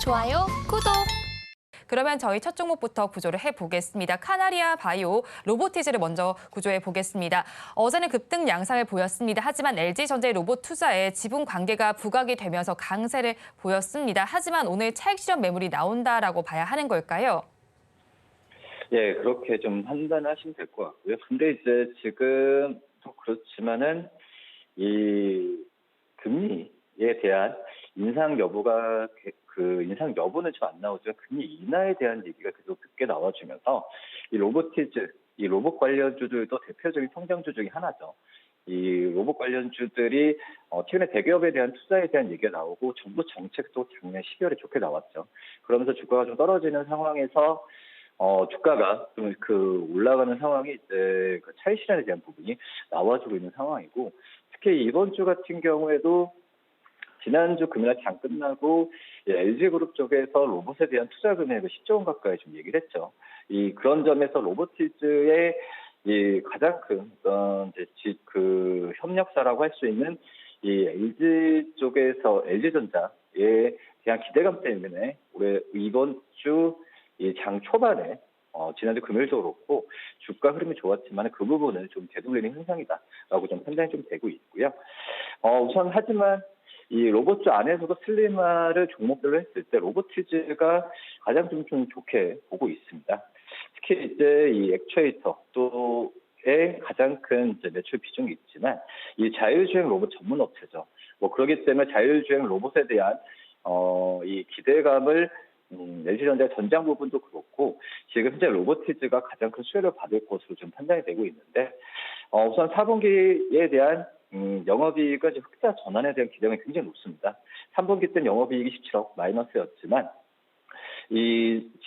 좋아요, 구독! 그러면 저희 첫 종목부터 구조를 해보겠습니다. 카나리아 바이오 로보티즈를 먼저 구조해 보겠습니다. 어제는 급등 양상을 보였습니다. 하지만 LG전자의 로봇 투자에 지분 관계가 부각이 되면서 강세를 보였습니다. 하지만 오늘 차익 실현 매물이 나온다라고 봐야 하는 걸까요? 예, 그렇게 좀 판단하시면 될 것 같고요. 근데 이제 지금 또 그렇지만은 이 금리에 대한 인상 여부가 인상 여부는 좀 안 나오죠. 금리 인하에 대한 얘기가 계속 늦게 나와주면서 이 로보티즈, 이 로봇 관련주들도 대표적인 성장주 중에 하나죠. 이 로봇 관련주들이 최근에 대기업에 대한 투자에 대한 얘기가 나오고 정부 정책도 작년 12월에 좋게 나왔죠. 그러면서 주가가 좀 떨어지는 상황에서 주가가 좀 올라가는 상황이 이제 그 차익 실현에 대한 부분이 나와주고 있는 상황이고, 특히 이번 주 같은 경우에도 지난주 금요일 장 끝나고 LG그룹 쪽에서 로봇에 대한 투자 금액을 10조 원 가까이 좀 얘기를 했죠. 그런 점에서 로보티즈의 가장 큰 협력사라고 할 수 있는 이 LG 쪽에서 LG전자에 대한 기대감 때문에 올해 이번 주 장 초반에 지난주 금요일도 그렇고 주가 흐름이 좋았지만 그 부분을 좀 되돌리는 현상이다라고 좀 판단이 좀 되고 있고요. 우선 하지만 이 로봇주 안에서도 슬림화를 종목별로 했을 때 로보티즈가 가장 좀 좋게 보고 있습니다. 특히 이제 이 액추에이터 또의 가장 큰 이제 매출 비중이 있지만 이 자율주행 로봇 전문 업체죠. 그렇기 때문에 자율주행 로봇에 대한 이 기대감을 LG전자 전장 부분도 그렇고 지금 현재 로보티즈가 가장 큰 수혜를 받을 것으로 좀 판단이 되고 있는데, 우선 4분기에 대한 영업이익의 흑자 전환에 대한 기대감이 굉장히 높습니다. 3분기 때는 영업이익이 17억 마이너스였지만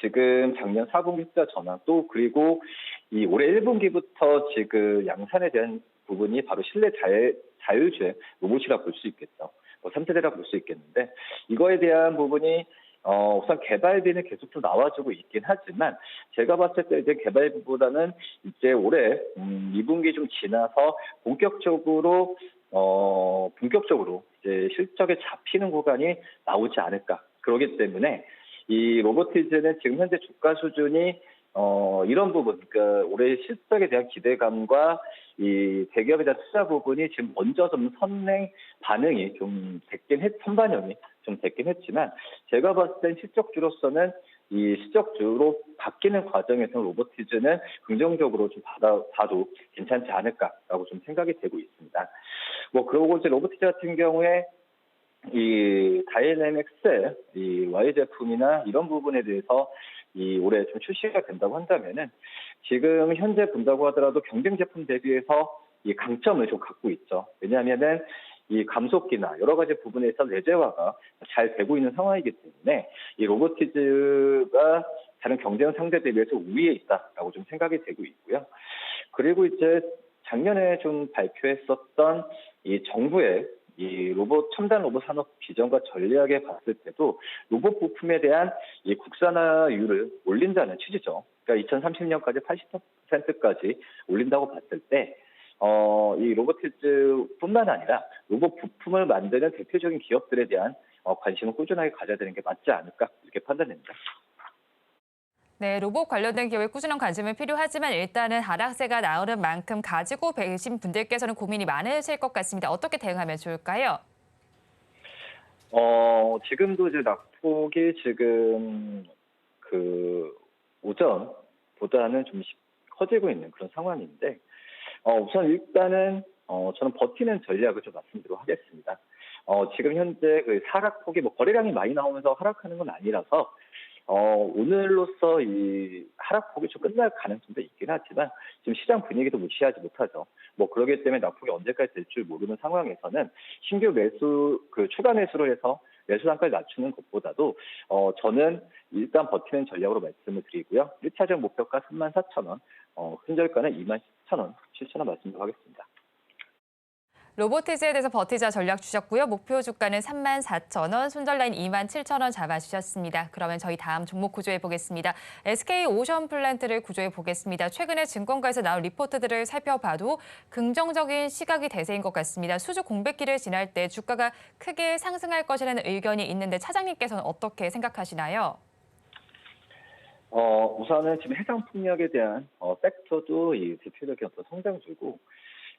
지금 작년 4분기 흑자 전환 또 그리고 올해 1분기부터 지금 양산에 대한 부분이 바로 실내 자율주행 로봇이라 볼 수 있겠죠. 3세대라 볼 수 있겠는데, 이거에 대한 부분이 우선 개발비는 계속 좀 나와주고 있긴 하지만 제가 봤을 때 이제 개발비보다는 이제 올해 2분기 좀 지나서 본격적으로 이제 실적에 잡히는 구간이 나오지 않을까. 그렇기 때문에 이 로보티즈는 지금 현재 주가 수준이 이런 부분, 그러니까 올해 실적에 대한 기대감과 이 대기업에 대한 투자 부분이 지금 먼저 좀 선행 반응이 좀 선반영이 좀 됐긴 했지만 제가 봤을 땐 실적주로서는 이 실적주로 바뀌는 과정에서 로보티즈는 긍정적으로 좀 봐도 괜찮지 않을까라고 좀 생각이 되고 있습니다. 그리고 이제 로보티즈 같은 경우에 이 다이내믹스의 이 Y 제품이나 이런 부분에 대해서 올해 좀 출시가 된다고 한다면은 지금 현재 본다고 하더라도 경쟁 제품 대비해서 이 강점을 좀 갖고 있죠. 왜냐하면은 이 감속기나 여러 가지 부분에서 내재화가 잘 되고 있는 상황이기 때문에 이 로보티즈가 다른 경쟁 상대 대비해서 우위에 있다라고 좀 생각이 되고 있고요. 그리고 이제 작년에 좀 발표했었던 이 정부의 이 첨단 로봇 산업 비전과 전략에 봤을 때도 로봇 부품에 대한 이 국산화율을 올린다는 취지죠. 그러니까 2030년까지 80%까지 올린다고 봤을 때, 이 로보티즈뿐만 아니라 로봇 부품을 만드는 대표적인 기업들에 대한 관심을 꾸준하게 가져야 되는 게 맞지 않을까 이렇게 판단됩니다. 네, 로봇 관련된 기업에 꾸준한 관심은 필요하지만 일단은 하락세가 나오는 만큼 가지고 계신 분들께서는 고민이 많으실 것 같습니다. 어떻게 대응하면 좋을까요? 지금도 이제 낙폭이 지금 오전보다는 좀 커지고 있는 그런 상황인데, 우선 일단은 저는 버티는 전략을 좀 말씀드리도록 하겠습니다. 지금 현재 하락폭이 거래량이 많이 나오면서 하락하는 건 아니라서 오늘로써 이 하락폭이 좀 끝날 가능성도 있긴 하지만 지금 시장 분위기도 무시하지 못하죠. 그러기 때문에 낙폭이 언제까지 될 줄 모르는 상황에서는 신규 매수 추가 매수를 해서 매수 단가를 낮추는 것보다도 저는 일단 버티는 전략으로 말씀을 드리고요. 1차적 목표가 34,000원, 흔절가는 27,000원, 7,000원 말씀드리도록 하겠습니다. 로보티즈에 대해서 버티자 전략 주셨고요. 목표 주가는 34,000원, 손절라인 27,000원 잡아주셨습니다. 그러면 저희 다음 종목 구조해 보겠습니다. SK 오션플랜트를 구조해 보겠습니다. 최근에 증권가에서 나온 리포트들을 살펴봐도 긍정적인 시각이 대세인 것 같습니다. 수주 공백기를 지날 때 주가가 크게 상승할 것이라는 의견이 있는데 차장님께서는 어떻게 생각하시나요? 우선은 지금 해상 풍력에 대한 섹터도 이 대표적인 어떤 성장주고,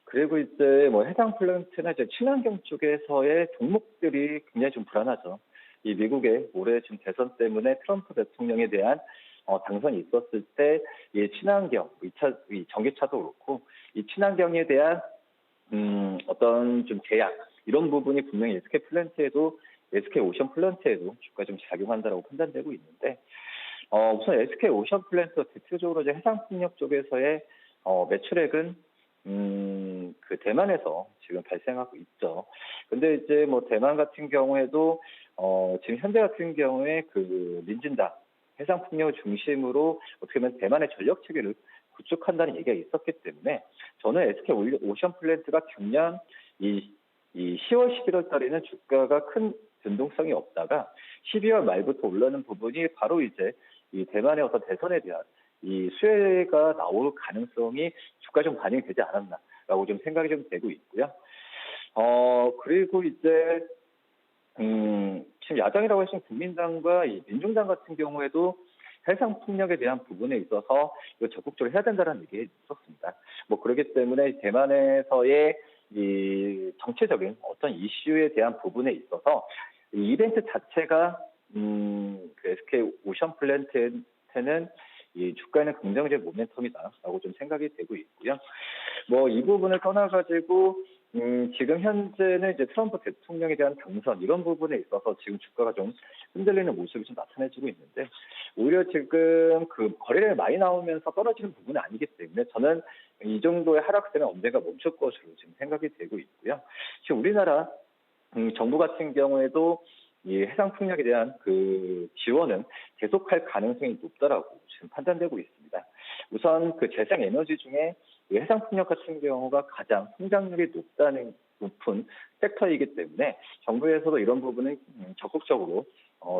그리고 이제 뭐 해상 플랜트나 이제 친환경 쪽에서의 종목들이 굉장히 좀 불안하죠. 이 미국의 올해 지금 대선 때문에 트럼프 대통령에 대한 당선이 있었을 때 이 친환경, 이 전기차도 그렇고 이 친환경에 대한 어떤 좀 제약 이런 부분이 분명히 SK 플랜트에도 SK 오션 플랜트에도 주가 좀 작용한다라고 판단되고 있는데, 우선 SK 오션 플랜트 대표적으로 이제 해상 풍력 쪽에서의 매출액은 그 대만에서 지금 발생하고 있죠. 근데 이제 뭐 대만 같은 경우에도 지금 현재 같은 경우에 그 민진당 해상 풍력을 중심으로 어떻게 보면 대만의 전력 체계를 구축한다는 얘기가 있었기 때문에 저는 SK 오션 플랜트가 작년 이 10월, 11월 달에는 주가가 큰 변동성이 없다가 12월 말부터 올라오는 부분이 바로 이제 이 대만의 어떤 대선에 대한 이 수혜가 나올 가능성이 주가 좀 반영이 되지 않았나라고 좀 생각이 좀 되고 있고요. 그리고 이제 지금 야당이라고 하시는 국민당과 이 민중당 같은 경우에도 해상 풍력에 대한 부분에 있어서 이거 적극적으로 해야 된다는 얘기 있었습니다. 뭐 그렇기 때문에 대만에서의 이 정치적인 어떤 이슈에 대한 부분에 있어서 이 이벤트 자체가 그 SK 오션 플랜트는 이 주가에는 긍정적 모멘텀이다라고 좀 생각이 되고 있고요. 뭐 이 부분을 떠나가지고 지금 현재는 이제 트럼프 대통령에 대한 당선 이런 부분에 있어서 지금 주가가 좀 흔들리는 모습이 좀 나타내지고 있는데, 오히려 지금 그 거래량이 많이 나오면서 떨어지는 부분은 아니기 때문에 저는 이 정도의 하락세는 언젠가 멈출 것으로 지금 생각이 되고 있고요. 지금 우리나라 정부 같은 경우에도 이 해상 풍력에 대한 그 지원은 계속할 가능성이 높다라고 지금 판단되고 있습니다. 우선 그 재생 에너지 중에 이 해상 풍력 같은 경우가 가장 성장률이 높은 섹터이기 때문에 정부에서도 이런 부분은 적극적으로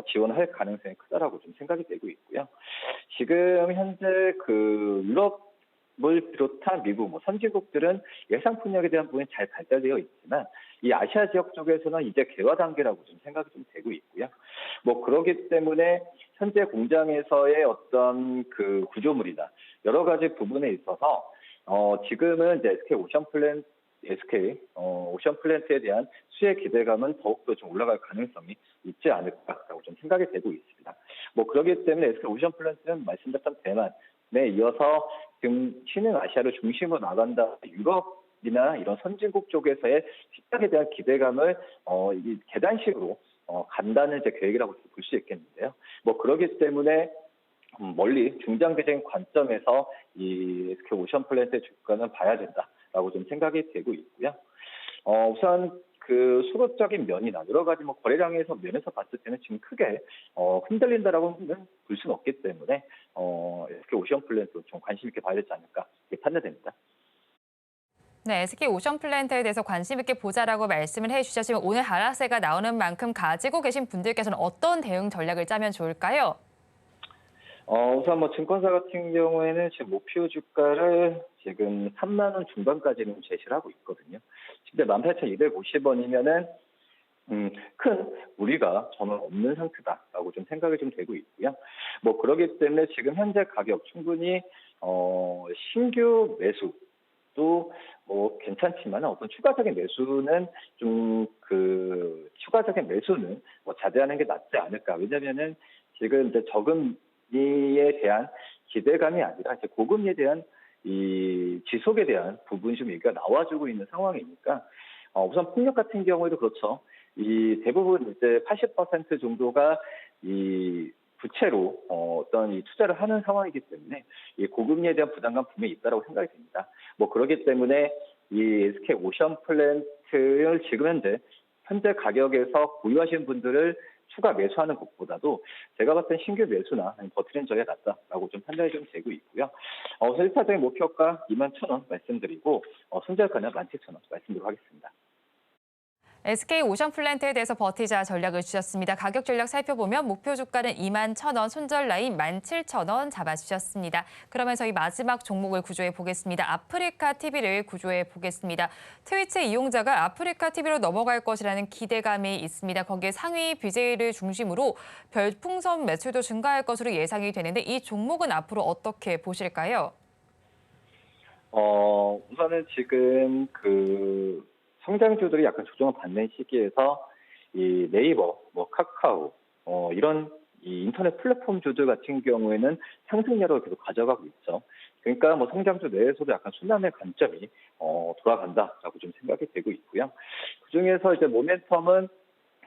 지원할 가능성이 크다라고 좀 생각이 되고 있고요. 지금 현재 그 유럽을 비롯한 미국, 뭐 선진국들은 해상 풍력에 대한 부분이 잘 발달되어 있지만 이 아시아 지역 쪽에서는 이제 개화 단계라고 좀 생각이 좀 되고 있고요. 뭐 그러기 때문에 현재 공장에서의 어떤 그 구조물이나 여러 가지 부분에 있어서 지금은 이제 SK 오션 플랜트에 대한 수혜 기대감은 더욱더 좀 올라갈 가능성이 있지 않을까라고 좀 생각이 되고 있습니다. 뭐 그렇기 때문에 SK 오션 플랜트는 말씀드렸던 대만에 이어서 지금 신흥 아시아를 중심으로 나간다 유럽이나 이런 선진국 쪽에서의 시장에 대한 기대감을 이 계단식으로 간다는 이제 계획이라고 볼 수 있겠는데요. 뭐 그렇기 때문에 멀리 중장기적인 관점에서 이 SK 오션 플랜트의 주가는 봐야 된다라고 좀 생각이 되고 있고요. 우선 그 수급적인 면이나 여러 가지 뭐 거래량에서 면에서 봤을 때는 지금 크게 흔들린다라고는 볼 수는 없기 때문에 SK 오션 플랜트 좀 관심 있게 봐야 되지 않을까 이렇게 판단됩니다. 네, SK 오션플랜트에 대해서 관심 있게 보자라고 말씀을 해주셨지만 오늘 하락세가 나오는 만큼 가지고 계신 분들께서는 어떤 대응 전략을 짜면 좋을까요? 우선 뭐 증권사 같은 경우에는 지금 목표 주가를 지금 3만 원 중반까지는 제시를 하고 있거든요. 근데 18,250원이면은 큰 무리가 저는 없는 상태다라고 좀 생각이 좀 되고 있고요. 뭐 그러기 때문에 지금 현재 가격 충분히 신규 매수도 뭐 괜찮지만 어떤 추가적인 매수는 좀 그 추가적인 매수는 뭐 자제하는 게 낫지 않을까. 왜냐면은 지금 이제 저금리에 대한 기대감이 아니라 이제 고금리에 대한 이 지속에 대한 부분이 좀 얘기가 나와주고 있는 상황이니까 우선 폭력 같은 경우에도 그렇죠. 이 대부분 이제 80% 정도가 이 부채로 어떤 이 투자를 하는 상황이기 때문에 이 고금리에 대한 부담감 분명히 있다라고 생각이 됩니다. 뭐 그렇기 때문에 이 SK 오션 플랜트를 지금 현재 가격에서 보유하시는 분들을 추가 매수하는 것보다도 제가 봤을 땐 신규 매수나 버티는 저희가 낫다라고 좀 판단이 좀 되고 있고요. 1차적인 목표가 21,000원 말씀드리고 손절가는 17,000원 말씀드리도록 하겠습니다. SK 오션플랜트에 대해서 버티자 전략을 주셨습니다. 가격 전략 살펴보면 목표 주가는 21,000원, 손절 라인 17,000원 잡아주셨습니다. 그러면 저희 마지막 종목을 구조해 보겠습니다. 아프리카 TV를 구조해 보겠습니다. 트위치 이용자가 아프리카 TV로 넘어갈 것이라는 기대감이 있습니다. 거기에 상위 BJ를 중심으로 별풍선 매출도 증가할 것으로 예상이 되는데 이 종목은 앞으로 어떻게 보실까요? 우선은 지금 성장주들이 약간 조정을 받는 시기에서 이 네이버, 뭐 카카오, 이런 이 인터넷 플랫폼주들 같은 경우에는 상승률을 계속 가져가고 있죠. 그러니까 뭐 성장주 내에서도 약간 순환의 관점이 돌아간다라고 좀 생각이 되고 있고요. 그중에서 이제 모멘텀은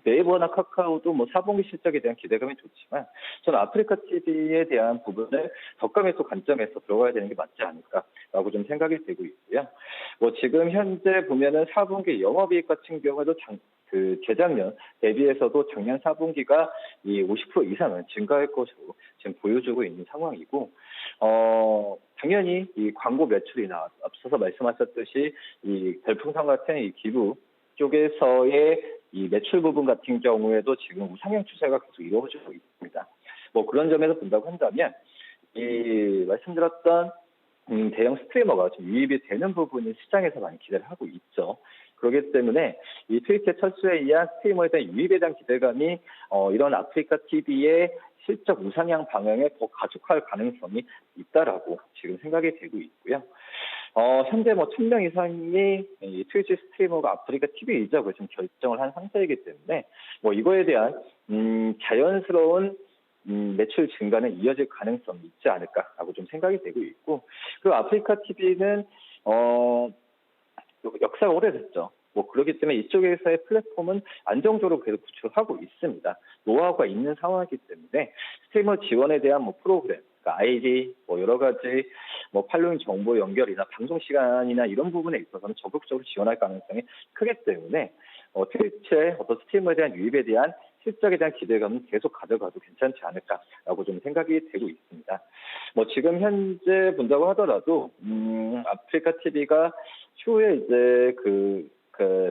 네이버나 카카오도 뭐 4분기 실적에 대한 기대감이 좋지만 저는 아프리카 TV에 대한 부분을 저가 매수 관점에서 들어가야 되는 게 맞지 않을까라고 좀 생각이 되고 있고요. 뭐 지금 현재 보면은 4분기 영업이익 같은 경우에도 재작년 대비해서도 작년 4분기가 이 50% 이상은 증가할 것으로 지금 보여주고 있는 상황이고, 당연히 이 광고 매출이나 앞서서 말씀하셨듯이 이 별풍선 같은 이 기부 쪽에서의 이 매출 부분 같은 경우에도 지금 우상향 추세가 계속 이루어지고 있습니다. 뭐 그런 점에서 본다고 한다면 이 말씀드렸던 대형 스트리머가 좀 유입이 되는 부분이 시장에서 많이 기대를 하고 있죠. 그렇기 때문에 이 트위치의 철수에 의한 스트리머에 대한 유입에 대한 기대감이 이런 아프리카 TV의 실적 우상향 방향에 더 가속할 가능성이 있다라고 지금 생각이 되고 있고요. 현재 뭐 1,000명 이상이 이 트위치 스트리머가 아프리카 TV 이적을 지금 결정을 한 상태이기 때문에 뭐 이거에 대한 자연스러운 매출 증가는 이어질 가능성이 있지 않을까라고 좀 생각이 되고 있고, 그리고 아프리카 TV는 역사가 오래됐죠. 뭐 그렇기 때문에 이쪽에서의 플랫폼은 안정적으로 계속 구축하고 있습니다. 노하우가 있는 상황이기 때문에 스트리머 지원에 대한 뭐 프로그램, 그러니까 아이디, 뭐 여러 가지 뭐 팔로잉 정보 연결이나 방송 시간이나 이런 부분에 있어서는 적극적으로 지원할 가능성이 크기 때문에 트위치의 어떤 스트리머에 대한 유입에 대한 실적에 대한 기대감은 계속 가져가도 괜찮지 않을까라고 좀 생각이 되고 있습니다. 뭐 지금 현재 본다고 하더라도 아프리카 TV가 추후에 이제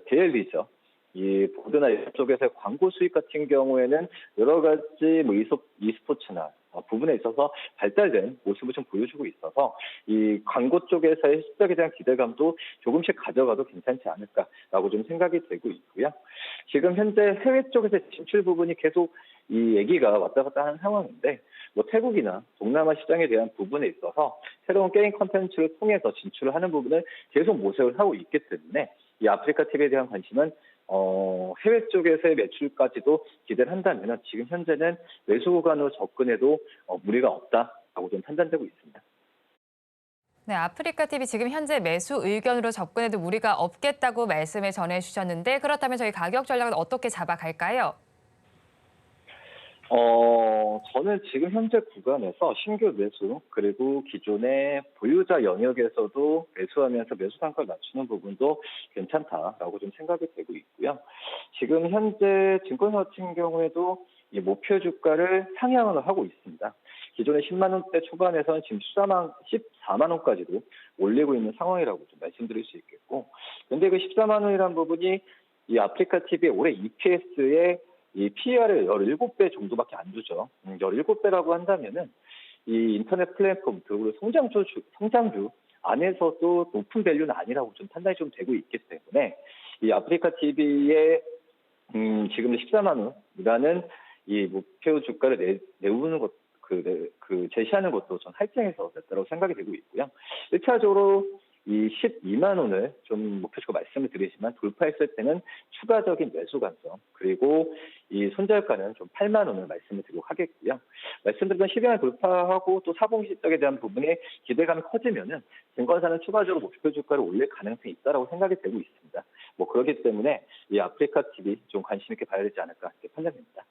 데일리죠. 이 보드나 이쪽에서의 광고 수익 같은 경우에는 여러 가지 뭐 e스포츠나 부분에 있어서 발달된 모습을 좀 보여주고 있어서 이 광고 쪽에서의 실적에 대한 기대감도 조금씩 가져가도 괜찮지 않을까라고 좀 생각이 되고 있고요. 지금 현재 해외 쪽에서 진출 부분이 계속 이 얘기가 왔다 갔다 하는 상황인데, 뭐 태국이나 동남아 시장에 대한 부분에 있어서 새로운 게임 콘텐츠를 통해서 진출을 하는 부분을 계속 모색을 하고 있기 때문에 이 아프리카 TV에 대한 관심은 해외 쪽에서의 매출까지도 기대를 한다면 지금 현재는 매수 구간으로 접근해도 무리가 없다라고 좀 판단되고 있습니다. 네, 아프리카 TV 지금 현재 매수 의견으로 접근해도 무리가 없겠다고 말씀을 전해주셨는데 그렇다면 저희 가격 전략은 어떻게 잡아갈까요? 저는 지금 현재 구간에서 신규 매수, 그리고 기존의 보유자 영역에서도 매수하면서 매수 단가를 낮추는 부분도 괜찮다라고 좀 생각이 되고 있고요. 지금 현재 증권사 같은 경우에도 이 목표 주가를 상향을 하고 있습니다. 기존의 10만 원대 초반에서는 지금 14만 원까지도 올리고 있는 상황이라고 좀 말씀드릴 수 있겠고, 근데 그 14만 원이라는 부분이 이 아프리카 TV의 올해 EPS의 이 PER을 17배 정도밖에 안 주죠. 17배라고 한다면은 이 인터넷 플랫폼, 그리고 성장주 안에서도 높은 밸류는 아니라고 좀 판단이 좀 되고 있기 때문에 이 아프리카 TV의 지금 14만 원이라는 이 목표 주가를 내우는 것, 제시하는 것도 전 할증해서 됐다고 생각이 되고 있고요. 1차적으로 이 12만 원을 좀 목표주가 말씀을 드리지만 돌파했을 때는 추가적인 매수 관점, 그리고 이 손절가는 좀 8만 원을 말씀을 드리고 하겠고요. 말씀드린 12만 돌파하고 또 4분기 실적에 대한 부분에 기대감이 커지면은 증권사는 추가적으로 목표 주가를 올릴 가능성이 있다라고 생각이 되고 있습니다. 뭐 그렇기 때문에 이 아프리카 TV 좀 관심 있게 봐야 되지 않을까 이렇게 판단됩니다.